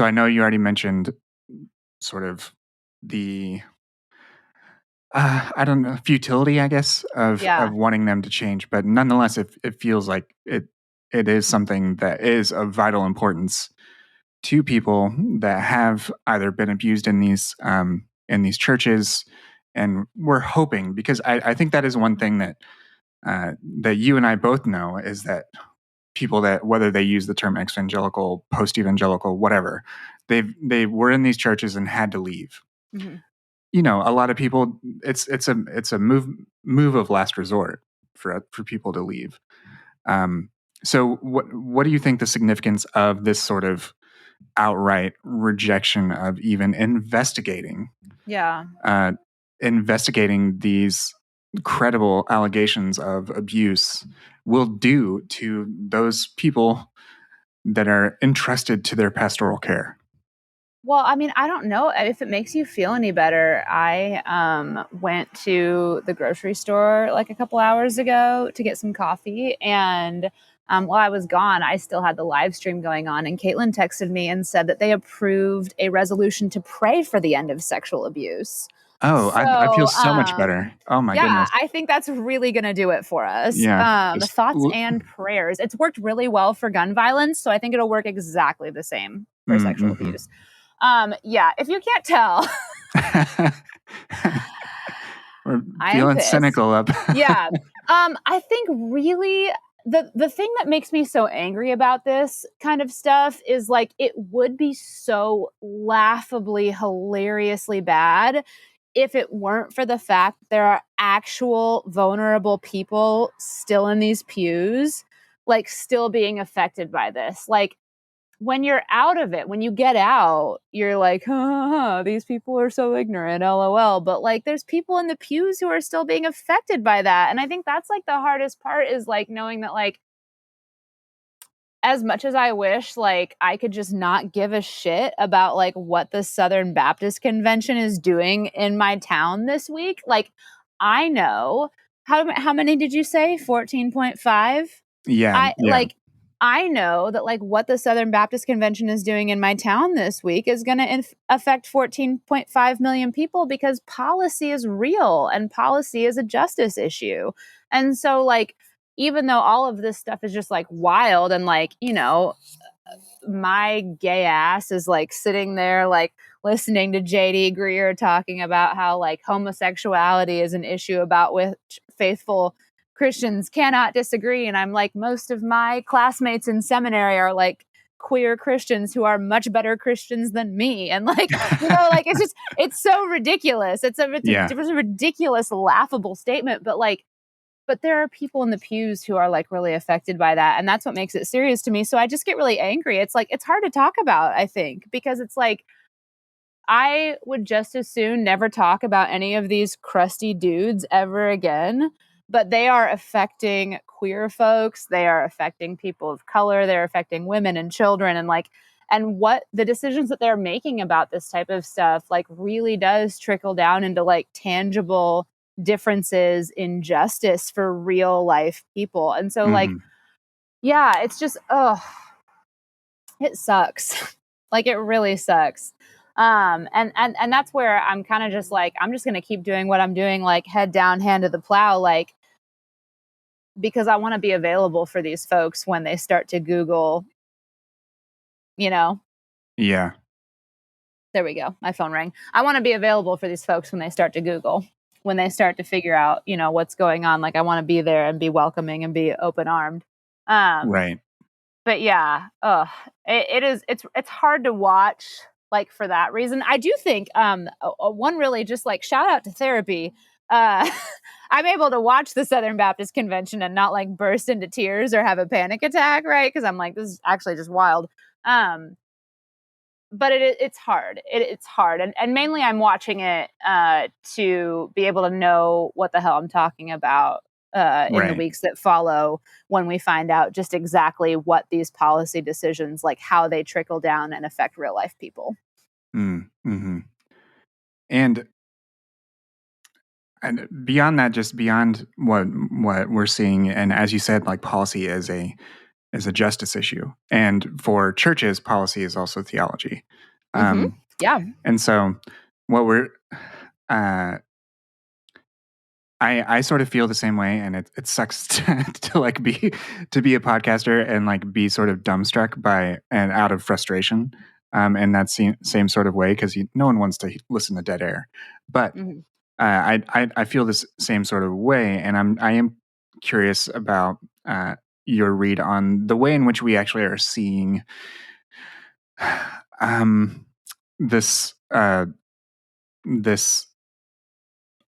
I know you already mentioned sort of the I don't know, futility, I guess, of wanting them to change, but nonetheless, it feels like it is something that is of vital importance to people that have either been abused in these churches, and we're hoping, because I think that is one thing that that you and I both know, is that people that, whether they use the term exvangelical, post-evangelical, whatever, they were in these churches and had to leave. You know, a lot of people, it's a move of last resort for people to leave. So what do you think the significance of this sort of outright rejection of even investigating these credible allegations of abuse will do to those people that are entrusted to their pastoral care? Well, I mean, I don't know if it makes you feel any better. I went to the grocery store like a couple hours ago to get some coffee, and while I was gone, I still had the live stream going on, and Caitlin texted me and said that they approved a resolution to pray for the end of sexual abuse. Oh, so, I feel so much better. Oh my goodness. I think that's really going to do it for us. Thoughts and prayers. It's worked really well for gun violence, so I think it'll work exactly the same for sexual abuse. If you can't tell, we're feeling cynical up. I think really the thing that makes me so angry about this kind of stuff is like, it would be so laughably, hilariously bad if it weren't for the fact that there are actual vulnerable people still in these pews, like still being affected by this. Like, when you're out of it, when you get out, you're like, these people are so ignorant, LOL. But like, there's people in the pews who are still being affected by that. And I think that's like the hardest part, is like knowing that, like, as much as I wish like I could just not give a shit about like what the Southern Baptist Convention is doing in my town this week, like, I know how many did you say? 14.5? Like, I know that like what the Southern Baptist Convention is doing in my town this week is going to affect 14.5 million people, because policy is real and policy is a justice issue. And so like, even though all of this stuff is just like wild, and like, you know, my gay ass is like sitting there like listening to JD Greer talking about how like homosexuality is an issue about which faithful Christians cannot disagree. And I'm like, most of my classmates in seminary are like queer Christians who are much better Christians than me. And like, you know, like, it's so ridiculous. It's a ridiculous, laughable statement, but there are people in the pews who are like really affected by that. And that's what makes it serious to me. So I just get really angry. It's like, it's hard to talk about, I think, because it's like, I would just as soon never talk about any of these crusty dudes ever again, but they are affecting queer folks. They are affecting people of color. They're affecting women and children. And like, and what the decisions that they're making about this type of stuff like really does trickle down into like tangible differences in justice for real life people. And so like, yeah, it's just, it sucks. Like it really sucks. And that's where I'm kind of just like, I'm just going to keep doing what I'm doing, like head down, hand to the plow, like, because I want to be available for these folks when they start to Google, you know? Yeah. There we go. My phone rang. I want to be available for these folks when they start to Google, when they start to figure out, you know, what's going on. Like I want to be there and be welcoming and be open armed. Right. But yeah, it's hard to watch like for that reason. I do think one really just like shout out to therapy. I'm able to watch the Southern Baptist Convention and not like burst into tears or have a panic attack, right? Because I'm like, this is actually just wild. But it's hard. It's hard, and mainly I'm watching it to be able to know what the hell I'm talking about in the weeks that follow, when we find out just exactly what these policy decisions, like how they trickle down and affect real life people. Mm-hmm. And beyond that, just beyond what we're seeing, and as you said, like policy is a justice issue, and for churches, policy is also theology. Yeah. And so, what we're I sort of feel the same way, and it sucks to like be a podcaster and like be sort of dumbstruck by and out of frustration, in that same sort of way, because no one wants to listen to dead air. But I feel this same sort of way, and I am curious about your read on the way in which we actually are seeing this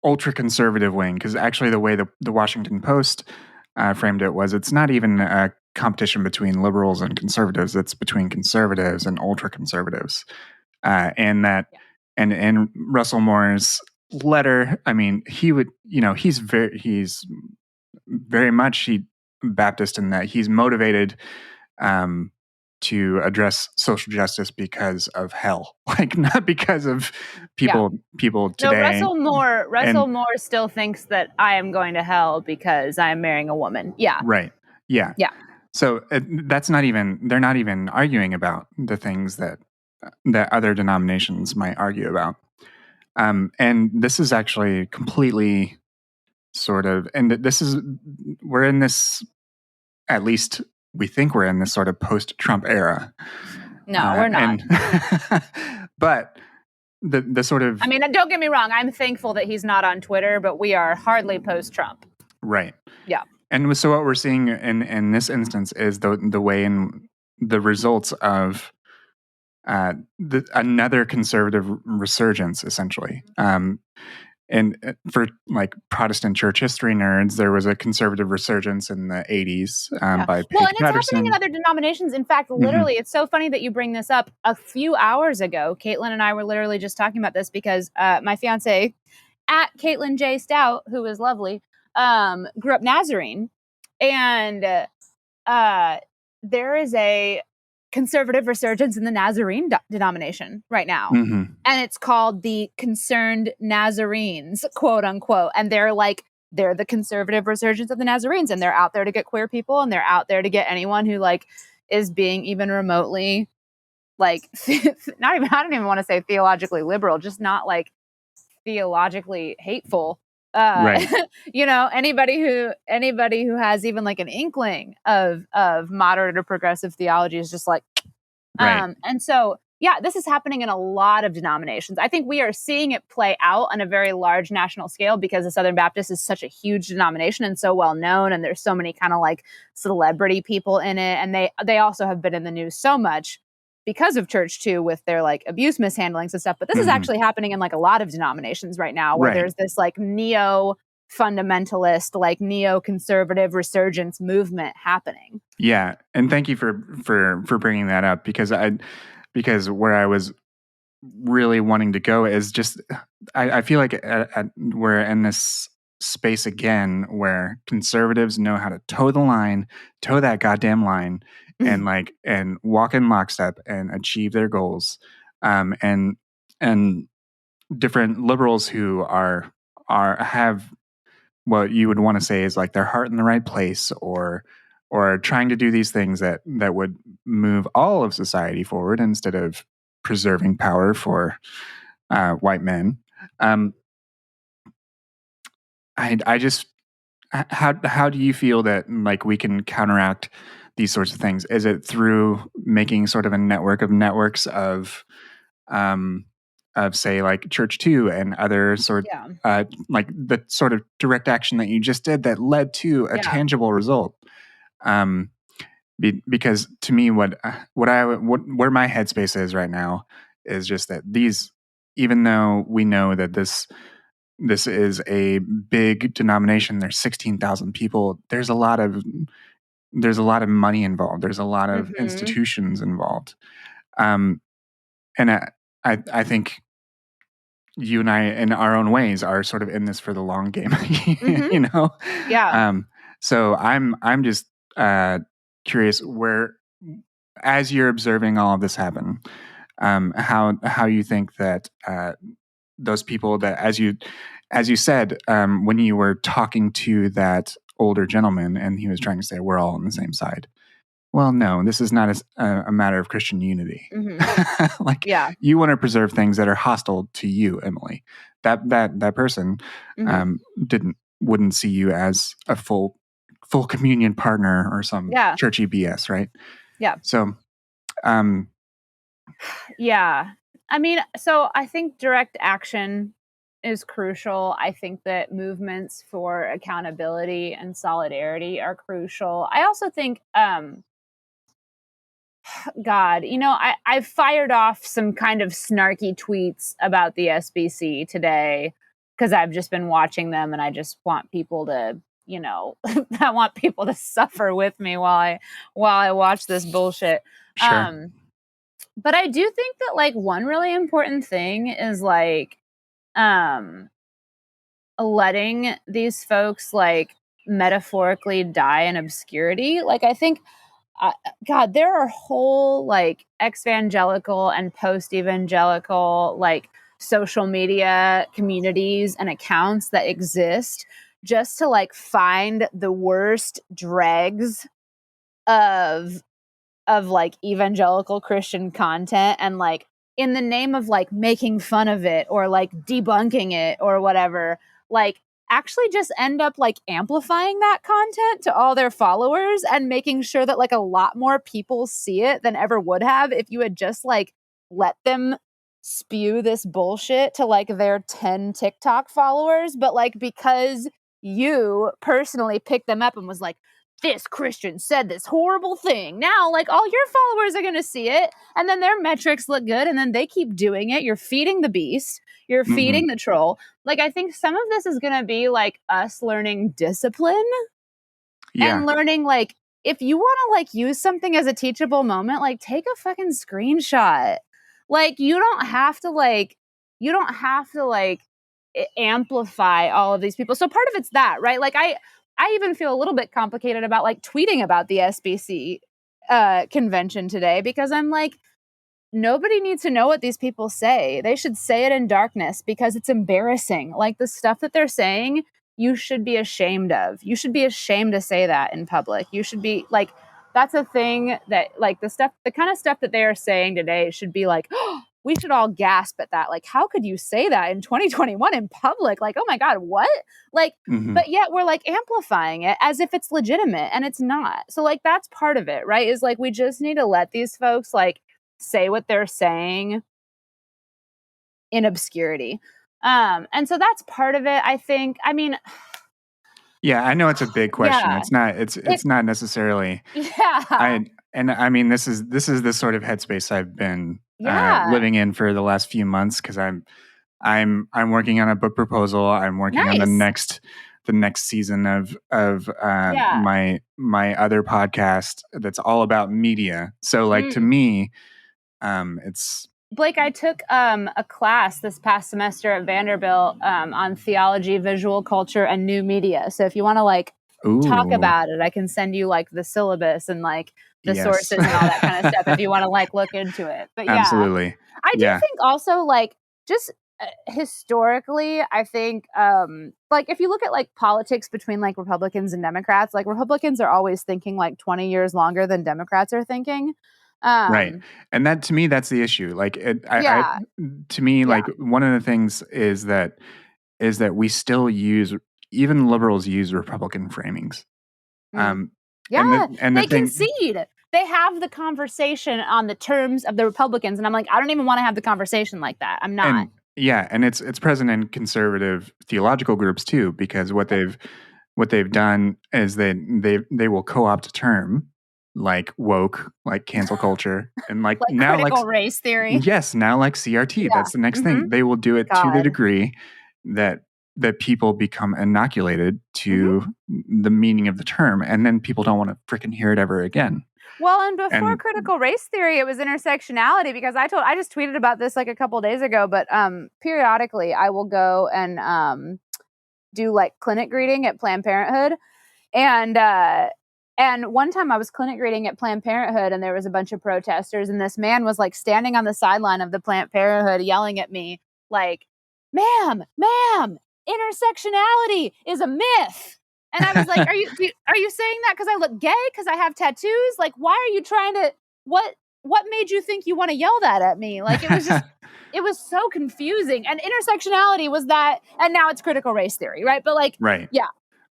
ultra-conservative wing, because actually the way the Washington Post framed it was, it's not even a competition between liberals and conservatives, it's between conservatives and ultra-conservatives. And that, and Russell Moore's letter, I mean, he's very much Baptist in that he's motivated to address social justice because of hell, like not because of people today. No, Russell Moore still thinks that I am going to hell because I am marrying a woman. Yeah. Right. Yeah. Yeah. So they're not even arguing about the things that other denominations might argue about. And this is actually completely sort of, and we're in this, at least we think we're in this sort of post-Trump era. No, we're not. But the sort of, I mean, don't get me wrong. I'm thankful that he's not on Twitter, but we are hardly post-Trump. Right. Yeah. And so what we're seeing in this instance is the way in the results of another conservative resurgence, essentially. And for like Protestant church history nerds, there was a conservative resurgence in the 80s by Paige and it's Patterson. happening in other denominations. In fact, literally, it's so funny that you bring this up. A few hours ago, Caitlin and I were literally just talking about this because my fiance, at Caitlin J. Stout, who is lovely, grew up Nazarene. And there is a conservative resurgence in the Nazarene denomination right now. And it's called the Concerned Nazarenes, quote unquote. And they're the conservative resurgence of the Nazarenes. And they're out there to get queer people. And they're out there to get anyone who like is being even remotely like, I don't even want to say theologically liberal, just not like theologically hateful. Right. Anybody who has even like an inkling of moderate or progressive theology is just like, right. And so, yeah, this is happening in a lot of denominations. I think we are seeing it play out on a very large national scale because the Southern Baptist is such a huge denomination and so well known. And there's so many kind of like celebrity people in it. And they also have been in the news so much because of Church too, with their like abuse mishandlings and stuff. But this is actually happening in like a lot of denominations right now, where there's this like neo-fundamentalist, like neo-conservative resurgence movement happening. Yeah, and thank you for bringing that up, because where I was really wanting to go is just I feel like we're in this space again where conservatives know how to toe that goddamn line, and walk in lockstep and achieve their goals. And different liberals who have what you would want to say is like their heart in the right place, or trying to do these things that would move all of society forward instead of preserving power for white men. I just, how do you feel that like we can counteract these sorts of things? Is it through making sort of a network of networks of say like Church 2 and other sort like the sort of direct action that you just did that led to a tangible result? Because to me, where my headspace is right now is just that even though we know that this is a big denomination, there's 16,000 people, there's a lot of money involved, there's a lot of institutions involved, and I think you and I, in our own ways, are sort of in this for the long game. You know? So I'm just curious, where, as you're observing all of this happen, how you think that those people that, as you said, when you were talking to that older gentleman and he was trying to say we're all on the same side. Well, no, this is not a matter of Christian unity. You want to preserve things that are hostile to you, Emily. That person wouldn't see you as a full communion partner or some churchy BS, right? Yeah. So, yeah. I mean, so I think direct action is crucial. I think that movements for accountability and solidarity are crucial. I also think, God, I fired off some kind of snarky tweets about the SBC today because I've just been watching them and I just want people to, I want people to suffer with me while I watch this bullshit. Sure. But I do think that like one really important thing is like letting these folks like metaphorically die in obscurity. Like I think God, there are whole like exvangelical and post-evangelical like social media communities and accounts that exist just to like find the worst dregs of like evangelical Christian content and like in the name of like making fun of it or like debunking it or whatever, like actually just end up like amplifying that content to all their followers and making sure that like a lot more people see it than ever would have if you had just like let them spew this bullshit to like their 10 TikTok followers. But like because you personally picked them up and was like, this Christian said this horrible thing. Now, like, all your followers are going to see it, and then their metrics look good, and then they keep doing it. You're feeding the beast. You're feeding the troll. Like, I think some of this is going to be, like, us learning discipline and learning, like, if you want to, like, use something as a teachable moment, like, take a fucking screenshot. Like, you don't have to, amplify all of these people. So part of it's that, right? Like, I even feel a little bit complicated about like tweeting about the SBC convention today because I'm like, nobody needs to know what these people say. They should say it in darkness because it's embarrassing. Like the stuff that they're saying, you should be ashamed of. You should be ashamed to say that in public. You should be like, that's a thing that like the kind of stuff that they are saying today should be like, oh, we should all gasp at that. Like, how could you say that in 2021 in public? Like, oh my God, what? Like, but yet we're like amplifying it as if it's legitimate and it's not. So like, that's part of it, right? Is like, we just need to let these folks like say what they're saying in obscurity. And so that's part of it, I think. I mean, yeah, I know it's a big question. It's not necessarily. Yeah. I mean, this is the sort of headspace I've been living in for the last few months because I'm working on a book proposal. I'm working on the next season of my other podcast that's all about media. So like to me, it's Blake, I took a class this past semester at Vanderbilt on theology, visual culture, and new media. So if you want to like talk about it, I can send you like the syllabus and like the sources and all that kind of stuff if you want to like look into it. But yeah, Absolutely. I do think also like just historically, I think like if you look at like politics between like Republicans and Democrats, like Republicans are always thinking like 20 years longer than Democrats are thinking. Right. And that, to me, that's the issue. Like, to me, like one of the things is that we still use, even liberals use Republican framings. and they concede. They have the conversation on the terms of the Republicans, and I'm like, I don't even want to have the conversation like that. I'm not. And it's present in conservative theological groups too, because what they've done is they will co-opt a term like woke, like cancel culture, and like now critical race theory. Yes, now like CRT. That's the next thing. They will do it to the degree that people become inoculated to the meaning of the term, and then people don't want to freaking hear it ever again. Well, and before critical race theory, it was intersectionality, because I just tweeted about this like a couple days ago, but periodically I will go and do like clinic greeting at Planned Parenthood. And one time I was clinic greeting at Planned Parenthood, and there was a bunch of protesters, and this man was like standing on the sideline of the Planned Parenthood yelling at me like, ma'am, intersectionality is a myth. And I was like, are you saying that because I look gay, because I have tattoos? Like, why are you trying to, what made you think you want to yell that at me? Like, it was just, it was so confusing. And intersectionality was that, and now it's critical race theory, right? But like, yeah.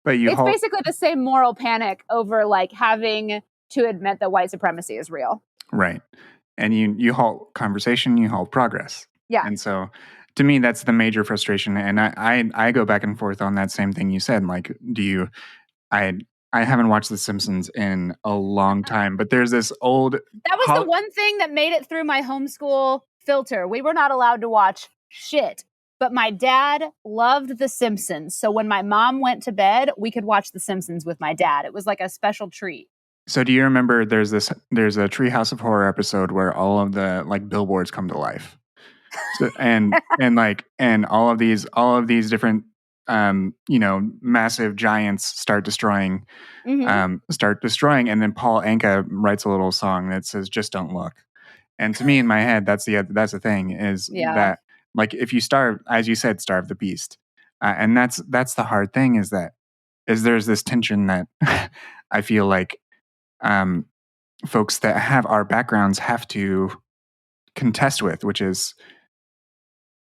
But it's basically the same moral panic over like having to admit that white supremacy is real. Right. And you halt conversation, you halt progress. Yeah. And so to me, that's the major frustration. And I go back and forth on that same thing you said. Like, I haven't watched The Simpsons in a long time, but there's this old... That was the one thing that made it through my homeschool filter. We were not allowed to watch shit. But my dad loved The Simpsons. So when my mom went to bed, we could watch The Simpsons with my dad. It was like a special treat. So do you remember there's a Treehouse of Horror episode where all of the like billboards come to life? So, and all of these different massive giants start destroying, and then Paul Anka writes a little song that says "Just Don't Look." And to me, in my head, that's the thing is that, like, if you starve, as you said, starve the beast, and that's the hard thing is there's this tension that I feel like folks that have our backgrounds have to contest with, which is,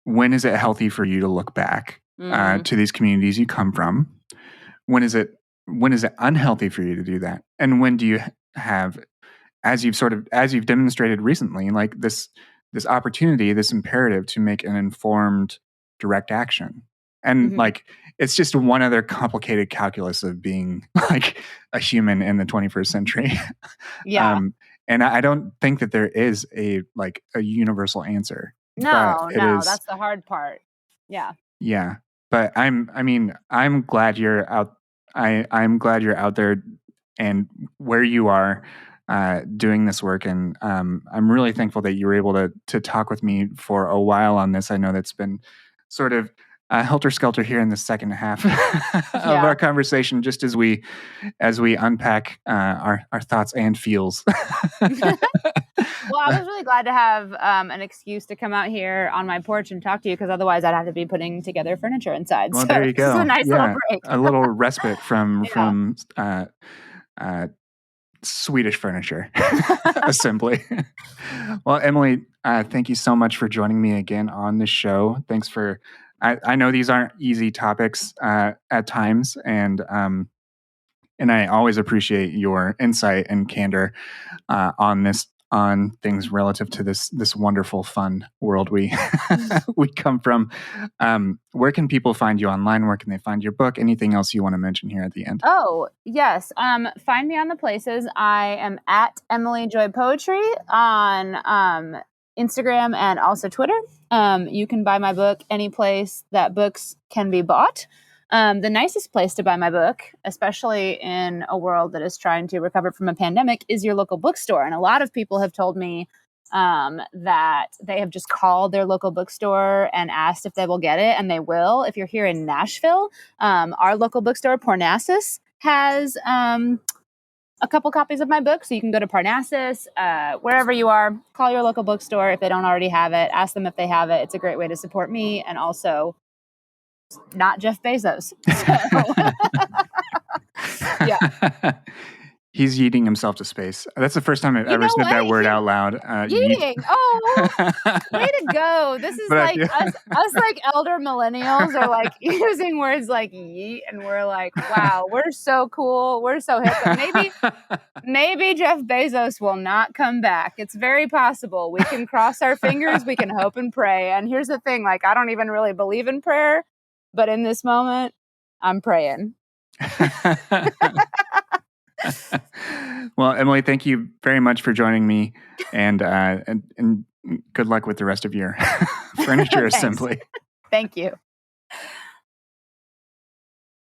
when is it healthy for you to look back to these communities you come from? When is it unhealthy for you to do that? And when do you have, as you've demonstrated recently, like this opportunity, this imperative to make an informed, direct action? And like, it's just one other complicated calculus of being like a human in the 21st century. Yeah. And I don't think that there is a universal answer. No, that's the hard part. Yeah. Yeah. But I'm glad you're out. I'm glad you're out there and where you are doing this work. And I'm really thankful that you were able to talk with me for a while on this. I know that's been sort of helter-skelter here in the second half of our conversation, just as we unpack our thoughts and feels. Well, I was really glad to have an excuse to come out here on my porch and talk to you, because otherwise I'd have to be putting together furniture inside. Well, so there you go. This is a nice little break. A little respite from Swedish furniture assembly. Well, Emily, thank you so much for joining me again on the show. Thanks for... I know these aren't easy topics at times, and I always appreciate your insight and candor on things relative to this wonderful, fun world we come from. Where can people find you online? Where can they find your book? Anything else you want to mention here at the end? Oh, yes. Find me on the places. I am at Emily Joy Poetry on Instagram and also Twitter. You can buy my book any place that books can be bought. The nicest place to buy my book, especially in a world that is trying to recover from a pandemic, is your local bookstore. And a lot of people have told me that they have just called their local bookstore and asked if they will get it, and they will. If you're here in Nashville, our local bookstore, Parnassus, has a couple copies of my book. So you can go to Parnassus, wherever you are, call your local bookstore if they don't already have it. Ask them if they have it. It's a great way to support me and also not Jeff Bezos. So, yeah. He's yeeting himself to space. That's the first time I've ever said that word out loud. Yeeting. Oh, way to go. This is But like us like elder millennials are like using words like yeet, and we're like, wow, we're so cool. We're so hip. But maybe Jeff Bezos will not come back. It's very possible. We can cross our fingers. We can hope and pray. And here's the thing, like, I don't even really believe in prayer, but in this moment, I'm praying. Well, Emily, thank you very much for joining me, and good luck with the rest of your furniture assembly. Thank you.